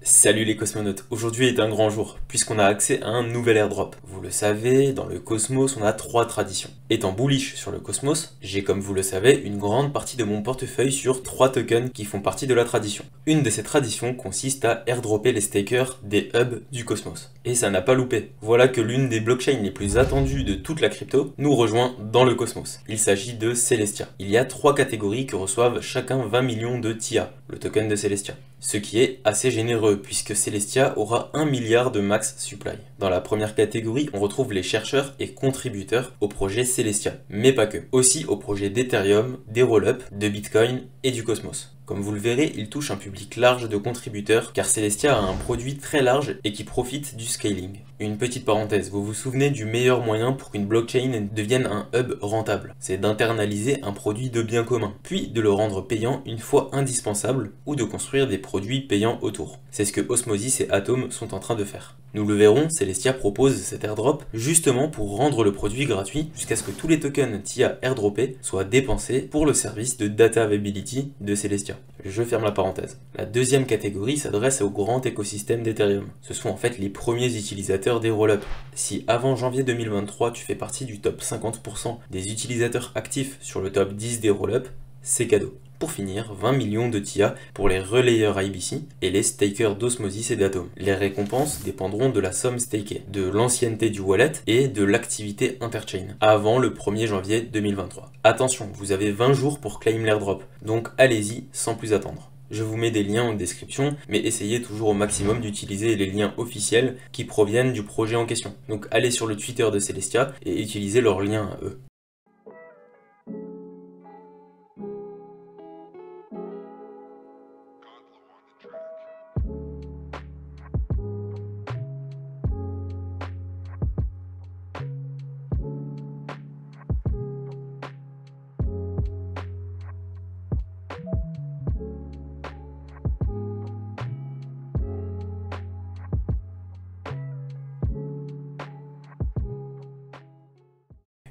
Salut les cosmonautes, aujourd'hui est un grand jour, puisqu'on a accès à un nouvel airdrop. Vous le savez, dans le cosmos, on a 3 traditions. Étant bullish sur le cosmos, j'ai comme vous le savez, une grande partie de mon portefeuille sur 3 tokens qui font partie de la tradition. Une de ces traditions consiste à airdropper les stakers des hubs du cosmos. Et ça n'a pas loupé. Voilà que l'une des blockchains les plus attendues de toute la crypto nous rejoint dans le cosmos. Il s'agit de Celestia. Il y a 3 catégories qui reçoivent chacun 20 millions de TIA, le token de Celestia. Ce qui est assez généreux puisque Celestia aura 1 milliard de max supply. Dans la première catégorie, on retrouve les chercheurs et contributeurs au projet Celestia, mais pas que. Aussi au projet d'Ethereum, des rollups, de Bitcoin et du Cosmos. Comme vous le verrez, il touche un public large de contributeurs car Celestia a un produit très large et qui profite du scaling. Une petite parenthèse, vous vous souvenez du meilleur moyen pour qu'une blockchain devienne un hub rentable? C'est d'internaliser un produit de bien commun, puis de le rendre payant une fois indispensable ou de construire des produits payants autour. C'est ce que Osmosis et Atom sont en train de faire. Nous le verrons, Celestia propose cet airdrop justement pour rendre le produit gratuit jusqu'à ce que tous les tokens TIA airdroppés soient dépensés pour le service de data availability de Celestia. Je ferme la parenthèse. La deuxième catégorie s'adresse au grand écosystème d'Ethereum. Ce sont en fait les premiers utilisateurs des rollups. Si avant janvier 2023 tu fais partie du top 50% des utilisateurs actifs sur le top 10 des rollups, c'est cadeau. Pour finir, 20 millions de TIA pour les relayeurs IBC et les stakers d'Osmosis et d'Atom. Les récompenses dépendront de la somme stakée, de l'ancienneté du wallet et de l'activité interchain, avant le 1er janvier 2023. Attention, vous avez 20 jours pour claim l'airdrop, donc allez-y sans plus attendre. Je vous mets des liens en description, mais essayez toujours au maximum d'utiliser les liens officiels qui proviennent du projet en question. Donc allez sur le Twitter de Celestia et utilisez leurs liens à eux.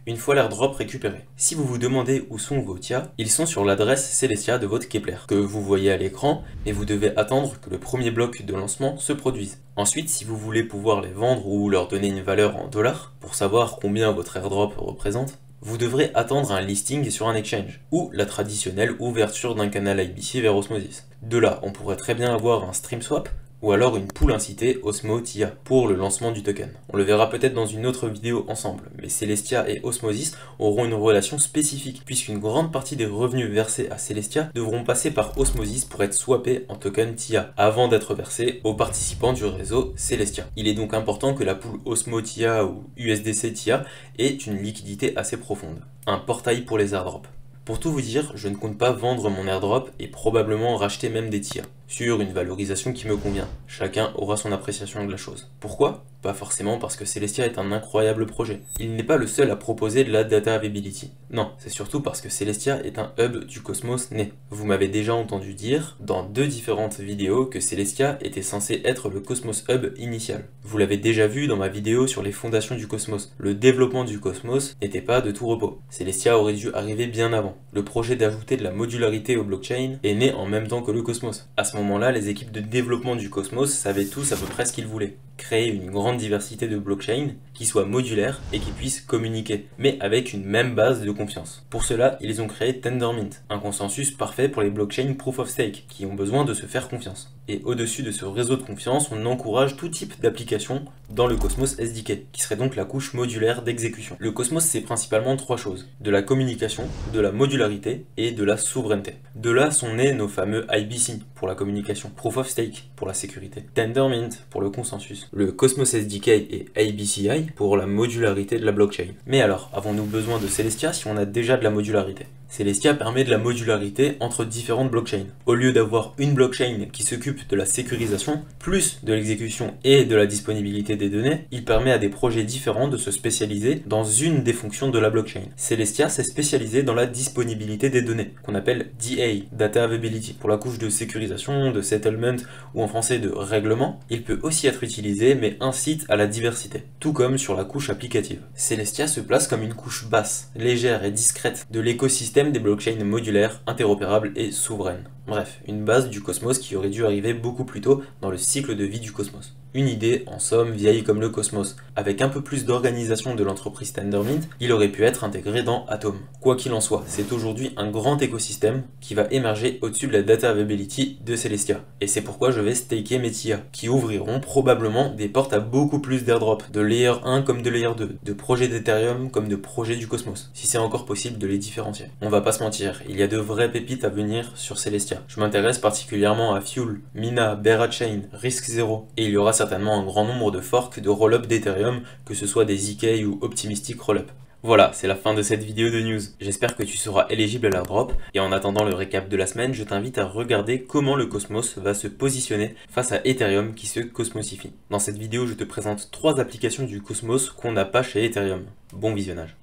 Une fois l'airdrop récupéré. Si vous vous demandez où sont vos TIA, ils sont sur l'adresse Celestia de votre Kepler, que vous voyez à l'écran, et vous devez attendre que le premier bloc de lancement se produise. Ensuite, si vous voulez pouvoir les vendre ou leur donner une valeur en dollars, pour savoir combien votre airdrop représente, vous devrez attendre un listing sur un exchange, ou la traditionnelle ouverture d'un canal IBC vers Osmosis. De là, on pourrait très bien avoir un stream swap, ou alors une pool incitée Osmo TIA pour le lancement du token. On le verra peut-être dans une autre vidéo ensemble, mais Celestia et Osmosis auront une relation spécifique, puisqu'une grande partie des revenus versés à Celestia devront passer par Osmosis pour être swappés en token TIA, avant d'être versés aux participants du réseau Celestia. Il est donc important que la pool Osmo TIA ou USDC TIA ait une liquidité assez profonde. Un portail pour les airdrops. Pour tout vous dire, je ne compte pas vendre mon airdrop et probablement racheter même des TIA, sur une valorisation qui me convient. Chacun aura son appréciation de la chose. Pourquoi? Pas forcément parce que Celestia est un incroyable projet. Il n'est pas le seul à proposer de la data availability. Non, c'est surtout parce que Celestia est un hub du cosmos né. Vous m'avez déjà entendu dire, dans 2 différentes vidéos, que Celestia était censé être le Cosmos Hub initial. Vous l'avez déjà vu dans ma vidéo sur les fondations du cosmos. Le développement du cosmos n'était pas de tout repos. Celestia aurait dû arriver bien avant. Le projet d'ajouter de la modularité au blockchain est né en même temps que le cosmos. À ce moment-là, les équipes de développement du cosmos savaient tous à peu près ce qu'ils voulaient. Créer une grande diversité de blockchains qui soient modulaires et qui puissent communiquer, mais avec une même base de confiance. Pour cela, ils ont créé Tendermint, un consensus parfait pour les blockchains Proof of Stake, qui ont besoin de se faire confiance. Et au-dessus de ce réseau de confiance, on encourage tout type d'application dans le Cosmos SDK, qui serait donc la couche modulaire d'exécution. Le Cosmos, c'est principalement 3 choses: de la communication, de la modularité et de la souveraineté. De là sont nés nos fameux IBC pour la communication, Proof of Stake pour la sécurité, Tendermint pour le consensus, le Cosmos SDK et ABCI pour la modularité de la blockchain. Mais alors, avons-nous besoin de Celestia si on a déjà de la modularité? Celestia permet de la modularité entre différentes blockchains. Au lieu d'avoir une blockchain qui s'occupe de la sécurisation, plus de l'exécution et de la disponibilité des données, il permet à des projets différents de se spécialiser dans une des fonctions de la blockchain. Celestia s'est spécialisé dans la disponibilité des données, qu'on appelle DA, Data Availability, pour la couche de sécurisation, de settlement ou en français de règlement. Il peut aussi être utilisé mais incite à la diversité, tout comme sur la couche applicative. Celestia se place comme une couche basse, légère et discrète de l'écosystème système des blockchains modulaires, interopérables et souveraines. Bref, une base du cosmos qui aurait dû arriver beaucoup plus tôt dans le cycle de vie du cosmos. Une idée, en somme, vieille comme le cosmos. Avec un peu plus d'organisation de l'entreprise Tendermint, il aurait pu être intégré dans Atom. Quoi qu'il en soit, c'est aujourd'hui un grand écosystème qui va émerger au-dessus de la data availability de Celestia. Et c'est pourquoi je vais staker mes TIA, qui ouvriront probablement des portes à beaucoup plus d'airdrop, de layer 1 comme de layer 2, de projets d'Ethereum comme de projets du cosmos, si c'est encore possible de les différencier. On va pas se mentir, il y a de vraies pépites à venir sur Celestia. Je m'intéresse particulièrement à Fuel, Mina, Berachain, RISC0, et il y aura certainement un grand nombre de forks de roll-up d'Ethereum, que ce soit des ZK ou Optimistic roll-up. Voilà, c'est la fin de cette vidéo de news. J'espère que tu seras éligible à l'airdrop, et en attendant le récap de la semaine, je t'invite à regarder comment le Cosmos va se positionner face à Ethereum qui se cosmosifie. Dans cette vidéo, je te présente 3 applications du Cosmos qu'on n'a pas chez Ethereum. Bon visionnage.